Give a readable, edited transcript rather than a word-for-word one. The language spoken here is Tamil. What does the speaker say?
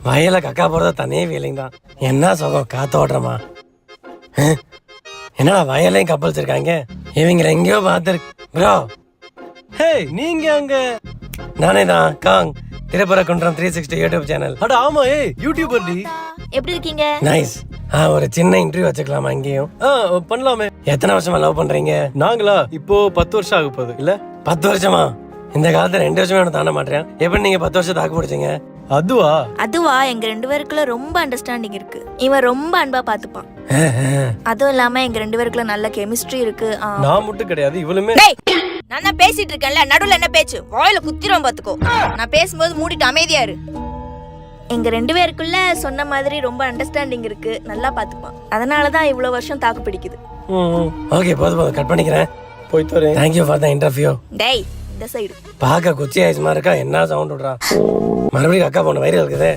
வயல கக்கா போறத தனே ஃபீலிங் தான். என்ன சுகம் காத்தோடுறமா. என்னடா வயலையும் கப்பல்ஸ் இருக்காங்க. இவங்களை எங்கேயோ பார்த்துருக்கு ப்ரோ. ஹே நீங்க அங்க. நானே தான் காங் திரைப்பரக்குன்றம் 360 யூடியூப் சேனல். அட ஆமா யூடியூபர் டி. எப்படி இருக்கீங்க? நைஸ். ஒரு சின்ன இன்டர்வியூ வச்சுக்கலாமா இங்கேயும்? பண்ணலாமே. எத்தனை வருஷமா லவ் பண்றீங்க? நாங்களா இப்போ 10 வருஷம் ஆக போகுது. இல்ல 10 வருஷமா? இந்த காலத்துல 2 வருஷமே தாண்ட மாட்டேன். எப்படி நீங்க 10 வருஷம் தாக்கு பிடிச்சீங்க? அதுவா எங்க 2 பேருக்குள்ள ரொம்ப அண்டர்ஸ்டாண்டிங் இருக்கு. இவன் ரொம்ப அன்பா பாத்துப்பான். அதுவும் இல்லாம எங்க 2 பேருக்குள்ள நல்ல கெமிஸ்ட்ரி இருக்கு. நான் மட்டும் கிடையாது, இவளுமே. நான் தான் பேசிட்டு இருக்கேன்ல, நடுவுல என்ன பேச்சு? வாயில குத்திரும் பாத்துக்கோ. நான் பேசும்போது மூடிட்டு அமைதியா இரு. எங்க 2 பேருக்குள்ள சொன்ன மாதிரி ரொம்ப அண்டர்ஸ்டாண்டிங் இருக்கு. நல்லா பாத்துப்பான். அதனாலதான் இவ்வளவு வருஷம் தாக்கு பிடிக்குது. ஓகே போதும் கட் பண்ணிக்கிறேன். போயிட்டு வரேன். Thank you for the interview. டேய் இந்த சைடு பாக்க குச்சி ஆயிடுச்சுமா இருக்கா. என்ன சவுண்ட் விடுறா. மறுபடியும் அக்கா போன வயிறு இருக்குது.